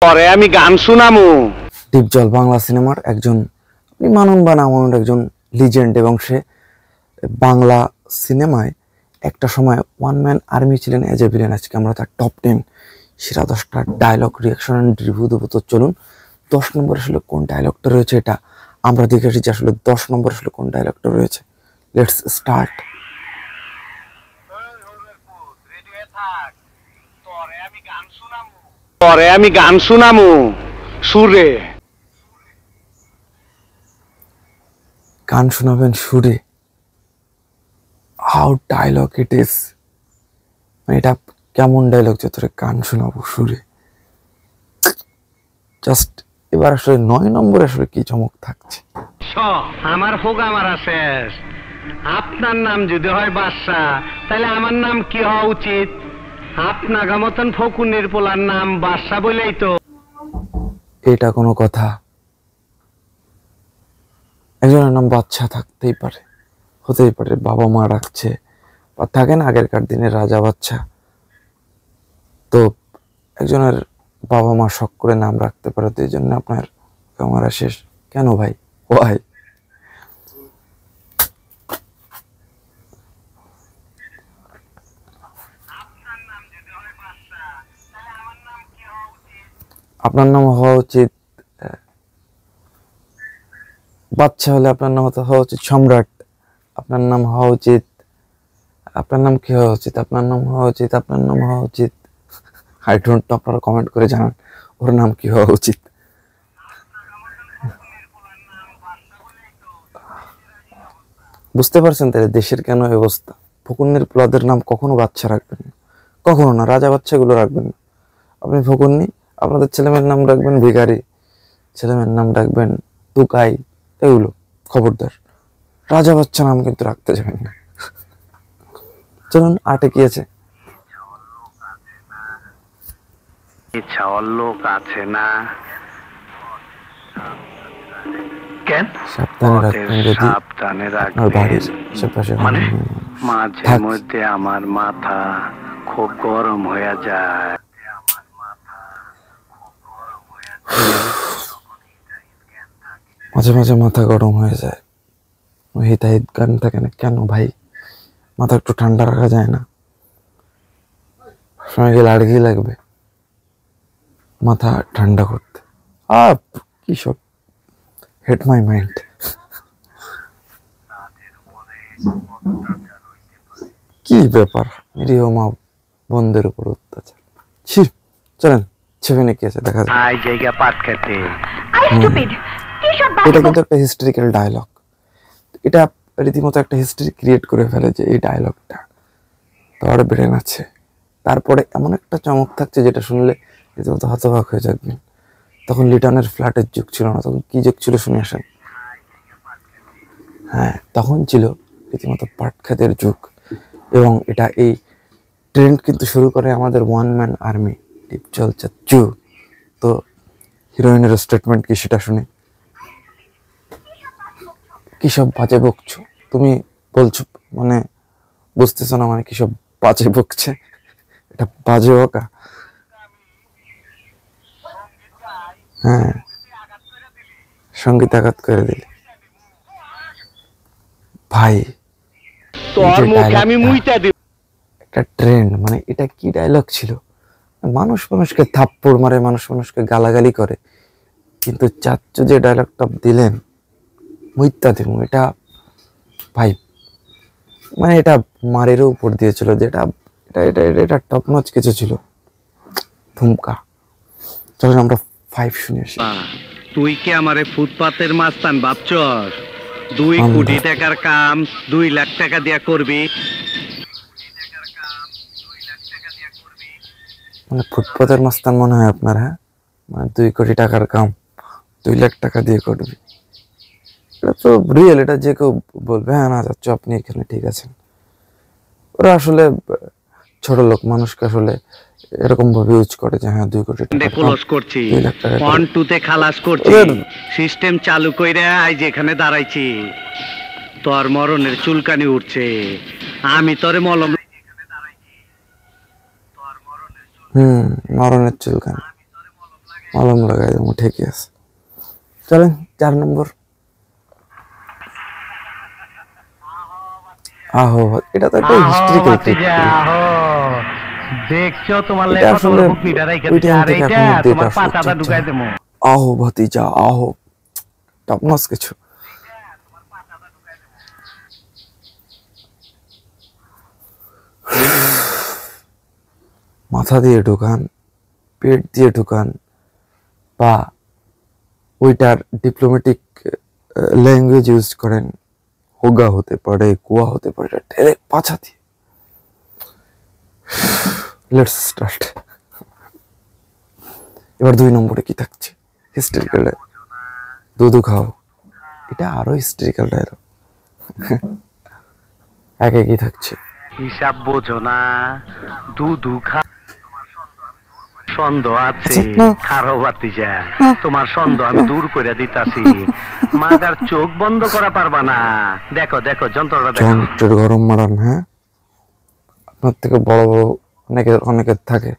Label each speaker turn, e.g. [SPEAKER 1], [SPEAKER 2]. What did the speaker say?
[SPEAKER 1] পরে আমি গান শুনামু।
[SPEAKER 2] ডিপজল বাংলা সিনেমার একজন, আপনি মানুন বা না মানুন, একজন লিজেন্ড, এবং সে বাংলা সিনেমায় একটা সময় ওয়ান ম্যান আর্মি ছিলেন এজ এ ভিলেন। আজকে আমরা তার টপ 10 সেরা 10টা ডায়লগ রিয়াকশন অ্যান্ড রিভিউ দেবো। তো চলুন 10 নম্বর আসলে কোন ডায়লগটা রয়েছে এটা আমরা দেখে আসি যে আসলে 10 নম্বর আসলে কোন ডায়লগটা রয়েছে। Let's start.
[SPEAKER 1] পরে আমি গান শুনামু সুরে।
[SPEAKER 2] গান শোনাবেন সুরে? হাউ ডায়লগ ইট ইজ, মানে এটা কেমন ডায়লগ যে তোরে গান শোনাবো সুরে? জাস্ট এবার আসলে 9 নম্বরে আসলে কি চমক থাকছে?
[SPEAKER 1] আমার হোক আমার শেষ। আপনার নাম যদি হয় বাদশা, তাহলে আমার নাম কি হওয়া উচিত? আপনার মতন ফকুনের পোলার নাম বাদশা বলেই তো।
[SPEAKER 2] এটা কোনো কথা? একজনের নাম বাচ্চা থাকতেই পারে, হতেই পারে, বাবা মা রাখছে, বা থাকেন আগেরকার দিনে রাজা বাচ্চা। তো একজনের বাবা মা শখ করে নাম রাখতে পারে, তো এই জন্য আপনার আমার শেষ কেন ভাই? ওয়াই? আপনার নাম হওয়া উচিত বাচ্চা হলে আপনার নাম হওয়া উচিত সম্রাট। আপনার নাম হওয়া উচিত, আপনার নাম কি হওয়া উচিত? আপনার নাম হওয়া উচিত, আপনার নাম হওয়া উচিত, আই ডোন্ট নো, আপনারা কমেন্ট করে জানান ওর নাম কি হওয়া উচিত। বুঝতে পারছেন তাহলে দেশের কেন অবস্থা? ফকুন্নির পোলাদের নাম কখনো বাচ্চা রাখবেন না, কখনো না, রাজা বাচ্চাগুলো রাখবেন না। আপনি ফকুন্নি, আপনাদের ছেলেমেয়ের নাম রাখবেন ভিখারি, ছেলেমেয়ের নাম রাখবেন তুকাই, এগুলো খবরদার। রাজা বাচ্চা নাম কিন্তু রাখতে যাবেন না। চলুন 8-এ কি আছে?
[SPEAKER 1] ছাওয়ার লোক আছে না কেন?
[SPEAKER 2] সাবধানে রাখবেন যদি
[SPEAKER 1] সাবধানে
[SPEAKER 2] আপনার বাড়ির
[SPEAKER 1] রাখবেন।
[SPEAKER 2] আশেপাশে
[SPEAKER 1] মানে মাঝে
[SPEAKER 2] থাক।
[SPEAKER 1] মধ্যে আমার মাথা খুব গরম হয়ে যায়।
[SPEAKER 2] মাঝে মাঝে মাথা গরম হয়ে যায়, হিতাহিত গান থাকে না কেন ভাই? মাথা একটু ঠান্ডা রাখা যায় না? সময় গেলে আড়গি লাগবে মাথা ঠান্ডা করতে। আপ কি সব, হেড মাই মাইন্ড। কি ব্যাপার, নিরীহ মা বন্ধের উপর অত্যাচার। ছি, চলেন 7-এ কি আছে দেখা যায়।
[SPEAKER 1] আই জায়গা পাট খেতে।
[SPEAKER 2] এটা কিন্তু একটা হিস্ট্রিক্যাল ডায়লগ। এটা রীতিমতো একটা হিস্ট্রি ক্রিয়েট করে ফেলে যে এই ডায়লগটা তোর ব্রেন আছে। তারপরে এমন একটা চমক থাকছে যেটা শুনলে রীতিমতো হতবাক হয়ে যাবেন। তখন লিটনের ফ্ল্যাটের যুগ ছিল না, তখন কি যুগ ছিল শুনে আসেন। হ্যাঁ, তখন ছিল রীতিমতো পাটখাতের যুগ, এবং এটা এই ট্রেন্ড কিন্তু শুরু করে আমাদের ওয়ান ম্যান আর্মি ডিপজল চাচ্চু। তো হিরোইনের স্টেটমেন্ট কি সেটা শুনে? কি সব বাজে বকছো তুমি? বলছো মানে বুঝতেছো না, মানে কি সব বাজে বকছে? এটা বাজে বকা? হ্যাঁ, সঙ্গীত আঘাত করে দিলে ভাই।
[SPEAKER 1] তোর মুখে আমি মুইটা দিব।
[SPEAKER 2] একটা ট্রেন্ড, মানে এটা কি ডায়লগ ছিল? মানুষ মানুষকে থাপ্পড় মারে, মানুষ মানুষকে গালাগালি করে, কিন্তু চাচ্চু যে ডায়লগটা দিলেন মুইতা দিমু, এটা ভাই মানে এটা মারেরও উপর দিয়েছিল, যেটা এটা এটা এটা এটা টপ নচ কিছু ছিল। ধুমকা। চলুন আমরা 5 শুনে আসি।
[SPEAKER 1] তুই কি আমারে ফুটপাতের মাস্তান ভাবছস? 2 কোটি টাকার কাম 2 লাখ টাকা দিয়া করবি।
[SPEAKER 2] মানে ফুটপাতের মাস্তান মনে হয় আপনার? হ্যাঁ, মানে 2 কোটি টাকার কাম 2 লাখ টাকা দিয়ে করবি? এটা তো রিয়েল, এটা যে কেউ বলবে হ্যাঁ না যাচ্ছ আপনি এখানে ঠিক আছেন। ওরা আসলে ছোট লোক মানুষকে আসলে এরকম ভাবে ইউজ করে যে হ্যাঁ 2 কোটি টাকা
[SPEAKER 1] ক্লোজ করছি
[SPEAKER 2] 2 লাখ টাকা
[SPEAKER 1] 1 2 তে খালাস করছি। সিস্টেম চালু কইরা আই যেখানে দাঁড়াইছি তোর মরণের চুলকানি উঠছে। আমি তোরে মলম
[SPEAKER 2] মরণের চুলকানি মলম লাগাই দেবো, ঠিকই আছে। চলেন 4 নম্বর। আহো, এটা তো একটা
[SPEAKER 1] আহো
[SPEAKER 2] হিস্ট্রিক্যাল ক্লিপ।
[SPEAKER 1] বাতিজা, আহো। দেখছো তোমার
[SPEAKER 2] এটা
[SPEAKER 1] লেখা
[SPEAKER 2] আসলে
[SPEAKER 1] বুক নিটা রাইখা
[SPEAKER 2] ওই
[SPEAKER 1] দিছে,
[SPEAKER 2] টাইম
[SPEAKER 1] আর
[SPEAKER 2] থেকে
[SPEAKER 1] এইটা
[SPEAKER 2] এখন অব্দি এটা
[SPEAKER 1] তোমার
[SPEAKER 2] আসলে
[SPEAKER 1] পাতাটা
[SPEAKER 2] চর্চা
[SPEAKER 1] ঢুকাই
[SPEAKER 2] হয়।
[SPEAKER 1] দেবো।
[SPEAKER 2] আহো ভাতিজা আহো, টপনস কিছু। মাথা দিয়ে ঢুকান, পেট দিয়ে ঢুকান, বা ওইটার ডিপ্লোম্যাটিক ল্যাঙ্গুয়েজ ইউজ করেন, হোগা হতে পারে, কুয়া হতে পারে, ডাইরেক্ট পাছা দিয়ে। Let's start. এবার 2 নম্বরে কি থাকছে? হিস্ট্রিক্যাল দুধু খাও, এটা আরো হিস্ট্রিক্যাল ডায়লগ। একে কি থাকছে?
[SPEAKER 1] হিসাব বোঝো না, দুধু খা, সন্দেহ আছে, খারো বাতিজা, তোমার সন্দেহ আমি দূর করে দিতাছি। মাগার চোখ বন্ধ করা পারবা না। দেখো দেখো যন্ত্রটা দেখো।
[SPEAKER 2] যন্ত্রের গরম মারান, হ্যাঁ? আপনার থেকে বড় বড় অনেকের থাকে।